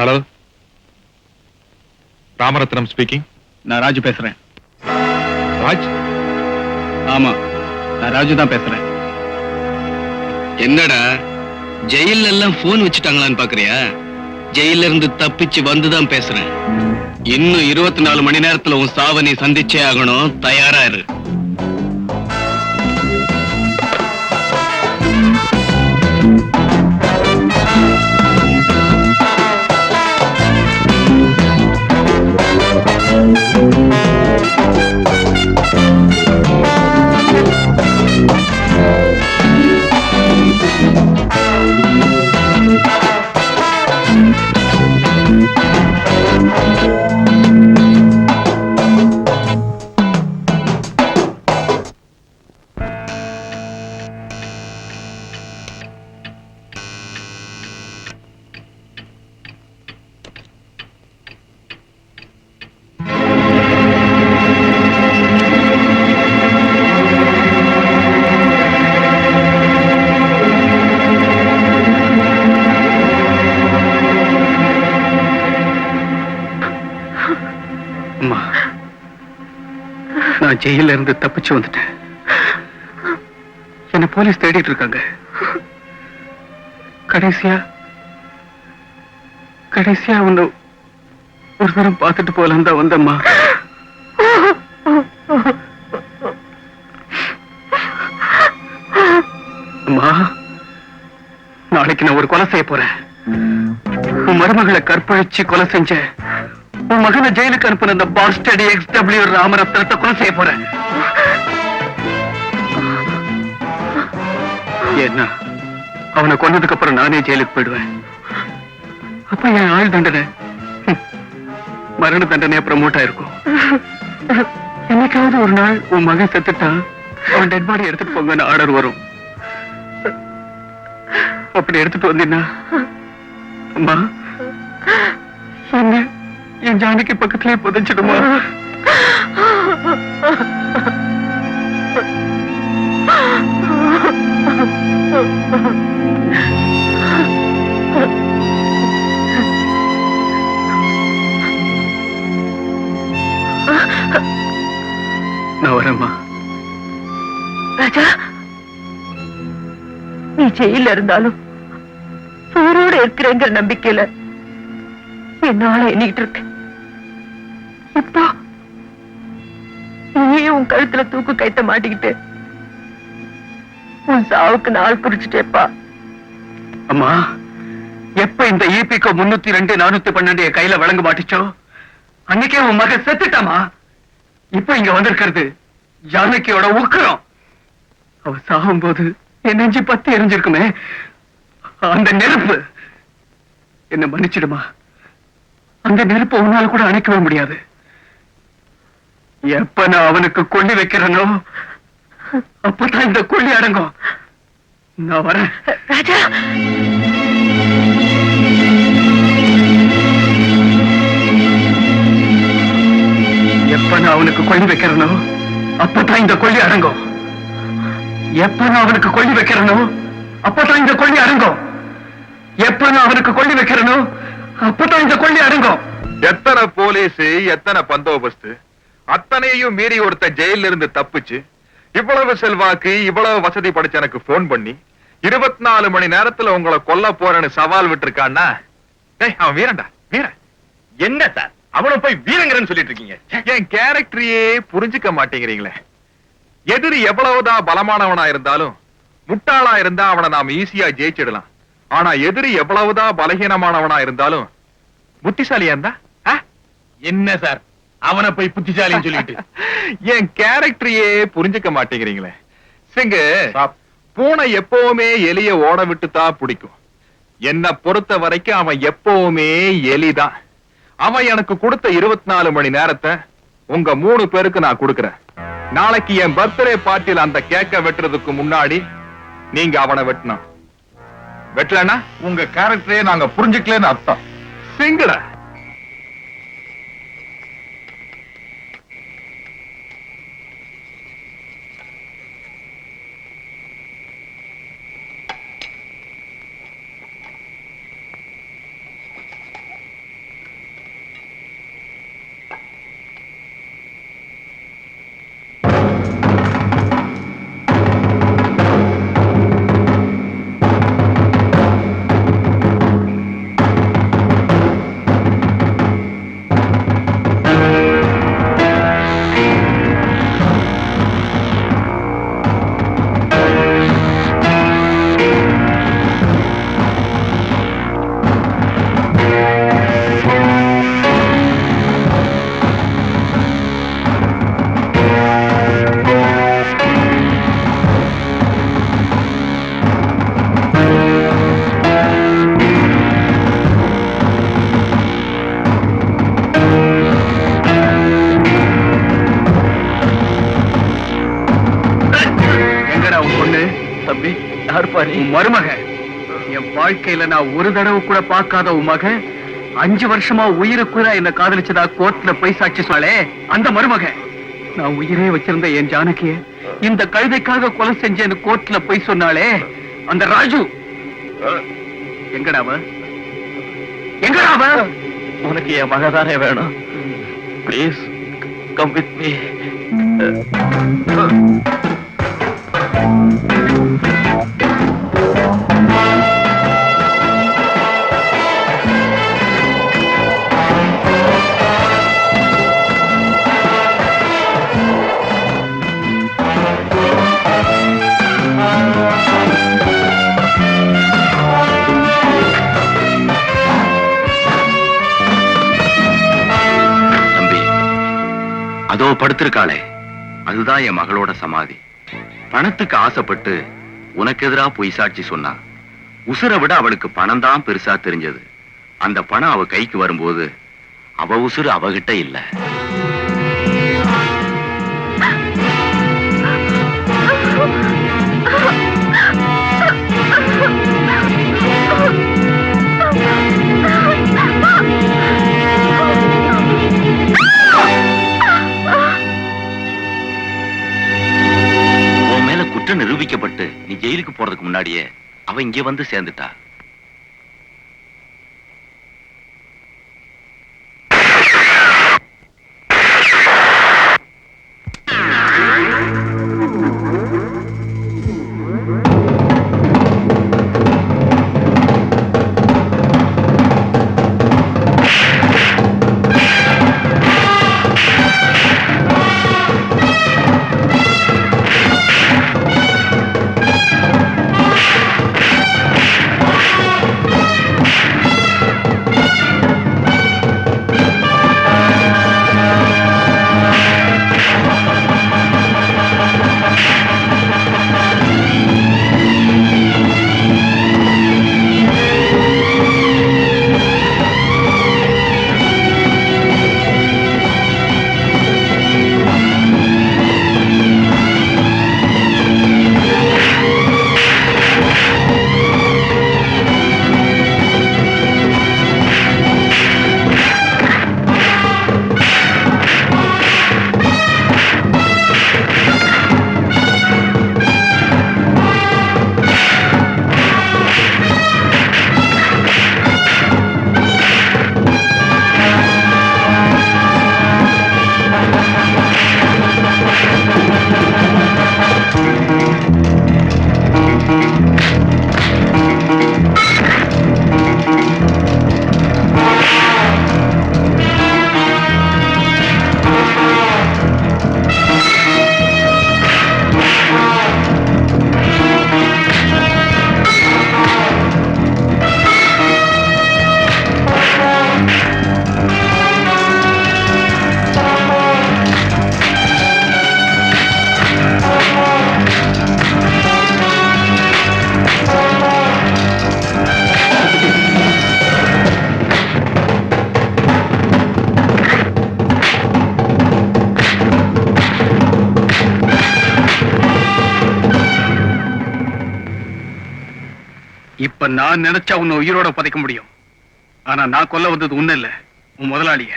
Hello, Ramaratnam speaking. நான் ராஜு பேசுறேன். ராஜ்? ஆமா, நான் ராஜு தான் பேசுறேன். என்னடா ஜெயில எல்லாம் போன் வச்சுட்டாங்களான்னு பாக்குறியா? ஜெயில இருந்து தப்பிச்சு வந்துதான் பேசுறேன். இன்னும் 24 மணி நேரத்துல உன் சாவை நீ சந்திச்சே ஆகணும். தயாரா இரு. நான் ஜெயில இருந்து தப்பிச்சு வந்துட்டேன். என்ன போலீஸ் தேடிட்டு இருக்காங்க. கடைசியா உன்னை ஒரு தரம் பார்த்துட்டு போலாம் தான் வந்தம்மா. அம்மா, நாளைக்கு நான் ஒரு கொலை செய்ய போறேன். உன் மருமகளை கற்பழிச்சு கொலை செஞ்ச உன் மகனை ஜெயிலுக்கு அனுப்பின அந்த பாஸ்டடி XW ராமரத்னத்தை கொலை செய்ய போறேன். ஏன்னா அவனை கொன்னதுக்கு அப்புறம் நானே ஜெயிலுக்கு போயிடுவேன். அப்ப என் ஆயுள் தண்டனை மரண தண்டனையா ப்ரமோட் ஆயிருக்கும். என்னைக்காவது ஒரு நாள் உன் மகன் செத்துட்டான், அவன் டெட் பாடி எடுத்துட்டு போங்கன்னு ஆர்டர் வரும். அப்படி எடுத்துட்டு வந்தீங்கன்னா அம்மா என்ன என் ஜானகி பக்கத்திலே புதைச்சிடுமா? நான் வரேம்மா. ராஜா, நீ ஜெயில இருந்தாலும் சூரோடு இருக்கிறேங்கிற நம்பிக்கையில என்னால எண்ணிட்டு இருக்கு. இப்போ நீ உன் கழுத்துல தூக்கு கைத்த மாட்டிக்கிட்டு உன் சாவுக்கு நாள் குறிச்சிட்டேப்பா. அம்மா, எப்ப இந்த EPCO 302 412 என் கையில வழங்க மாட்டிச்சோ அன்னைக்கே உன் மகன் செத்துட்டாமா. இப்ப இங்க வந்திருக்கிறது ஜானகியோட உக்கிரம். அவ சாகும் போது என் நெஞ்சு பத்தி எரிஞ்சிருக்குமே அந்த நெருப்பு. என்ன மன்னிச்சிடுமா, அந்த நெருப்பு உன்னால கூட அணைக்கவே முடியாது. எப்ப நான் அவனுக்கு கொல்லி வைக்கிறேனோ அப்பதான் இந்த கொல்லி அடங்கும். நான் வரேன். ராஜா, எப்ப நான் அவனுக்கு கொல்லி வைக்கிறேனோ அப்பதான் இந்த கொல்லி அடங்கும். எப்ப நான் அவனுக்கு கொல்லி வைக்கிறேனோ அப்பதான் இந்த கொல்லி அடங்கும். எப்ப நான் அவனுக்கு கொல்லி வைக்கிறேனோ அப்பதான் இந்த கொல்லி அடங்கும். எத்தனை போலீஸ், எத்தனை பந்தோபஸ்து, அத்தனையும் மீறி ஒருத்த ஜெயில இருந்து தப்பிச்சு இவ்வளவு செல்வாக்கு, இவ்வளவு வசதி படைச்ச எனக்கு போன் பண்ணி 24 மணி நேரத்துல உங்களை கொல்ல போறேன்னு சவால் விட்டுருக்கான்னா, அவன் வீரன்டா, வீரன். என்ன சார் அவனை போய் வீரங்கன்னு சொல்லிட்டு இருக்கீங்க? என் கேரக்டரையே புரிஞ்சுக்க மாட்டேங்கிறீங்களே. எதிரி எவ்வளவுதான் பலமானவனா இருந்தாலும் முட்டாளா இருந்தா அவனை நாம ஈஸியா ஜெயிச்சிடலாம். ஆனா எதிரி எவ்வளவுதான் பலகீனமானவனா இருந்தாலும் புத்திசாலியா இருந்தா என்ன சார் அவனை போய் புத்திசாலின்னு சொல்லிட்டு என் கேரக்டரையே புரிஞ்சுக்க மாட்டேங்கிறீங்களே. சிங்க, பூனை எப்பவுமே எலிய ஓட விட்டுதான் பிடிக்கும். என்ன பொறுத்த வரைக்கும் அவன் எப்பவுமே எலிதான். அவன் எனக்கு கொடுத்த 24 மணி நேரத்தை உங்க 3 பேருக்கு நான் கொடுக்கிறேன். நாளைக்கு என் பர்த்டே பார்ட்டியில் அந்த கேக்க வெட்டுறதுக்கு முன்னாடி நீங்க அவனை வெட்டணும். வெட்டலன்னா உங்க கேரக்டரே நாங்க புரிஞ்சுக்கலன்னு அர்த்தம். சிங்கடா. உன் பொண்ணு? தம்பி யாருப்பா நீ? உன் மருமக. என் வாழ்க்கையில நான் ஒரு தடவை கூட பார்க்காத உன் மக 5 வருஷமா உயிருக்குறா என்ன காதலிச்சதா கோர்ட்ல போய் சாட்சி சொன்னாலே அந்த மருமக. நான் உயிரே வச்சிருந்த என் ஜானகிய இந்த கழுதைக்காக கொலை செஞ்சேன்னு கோர்ட்ல போய் சொன்னாலே அந்த ராஜு. எங்கடா அவ? எங்கடா அவ? உனக்கு என் மகதானே வேணும். Please come with me. அதோ படுத்திருக்காளே, அதுதான் என் மகளோட சமாதி. பணத்துக்கு ஆசைப்பட்டு உனக்கு எதிரா பொய் சாட்சி சொன்னா. உசுரை விட அவளுக்கு பணம் தான் பெருசா தெரிஞ்சது. அந்த பணம் அவ கைக்கு வரும்போது அவ உசுறு அவகிட்ட இல்ல. குற்றம் நிரூபிக்கப்பட்டு நீ ஜெயிலுக்கு போறதுக்கு முன்னாடியே அவ இங்கே வந்து சேர்ந்துட்டா. இப்ப நான் நினைச்சா உன்னை உயிரோட புதைக்க முடியும். ஆனா நான் கொல்ல வந்தது உன்ன இல்ல, உன் முதலாளிய.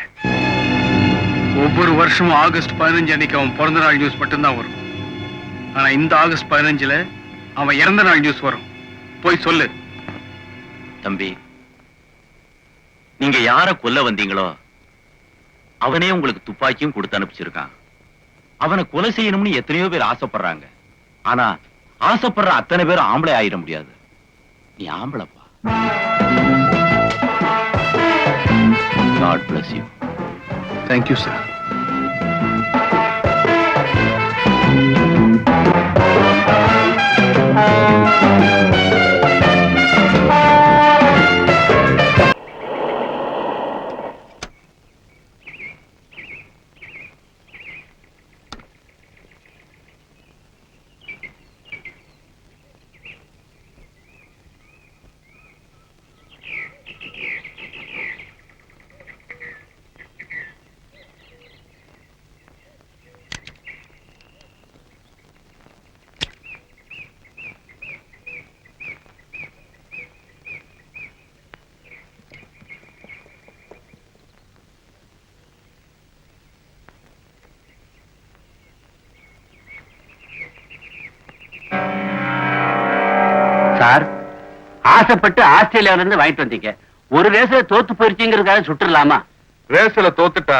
ஒவ்வொரு வருஷமும் ஆகஸ்ட் 15 அன்னைக்கு அவன் பிறந்த நாள் நியூஸ் மட்டும்தான் வரும். ஆனா இந்த ஆகஸ்ட் 15ல அவன் இறந்த நாள் நியூஸ் வரும். போய் சொல்லு. தம்பி, நீங்க யார கொல்ல வந்தீங்களோ அவனே உங்களுக்கு துப்பாக்கியும் கொடுத்து அனுப்பிச்சிருக்கான். அவனை கொலை செய்யணும்னு எத்தனையோ பேர் ஆசைப்படுறாங்க. ஆனா ஆசைப்படுற அத்தனை பேரும் ஆம்பளை ஆயிட முடியாது. நீ ஆம்பளப்பா. God bless you. Thank you, sir. Sir, ஆசைப்பட்டு ஆஸ்திரேலியாவில இருந்து வாங்கிட்டு வந்தீங்க. ஒரு ரேஸ்ல தோத்து போயிருச்சுங்கிறதுக்காக சுட்டுலாமா? ரேஸ்ல தோத்துட்டா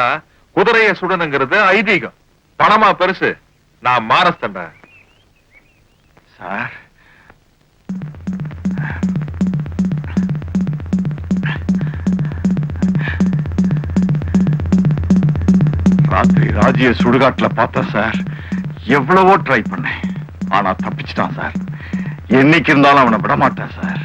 குதிரைய சுடணுங்கிறது ஐதீகம். பணமா பெருசு, நான் மானஸ்தண்டா. சார், ராத்திரி ராஜிய சுடுகாட்டுல பார்த்தேன் சார். எவ்வளவோ ட்ரை பண்ணேன், ஆனா தப்பிச்சிட்டான் சார். என்னைக்கு இருந்தாலும் அவனை விட மாட்டேன் சார்.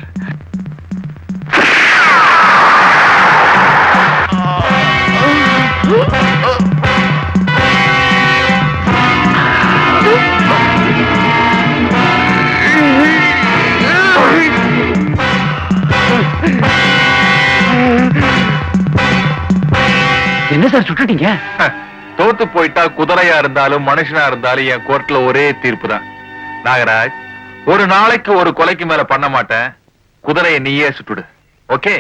என்ன சார் சுட்டுட்டீங்க? தோத்து போயிட்டா குதிரையா இருந்தாலும் மனுஷனா இருந்தாலும் என் கோர்ட்ல ஒரே தீர்ப்பு தான். நாகராஜ், ஒரு நாளைக்கு ஒரு கொலைக்கு மேல பண்ண மாட்டேன். குதிரையை நீயே சுட்டுடு. ஓகே?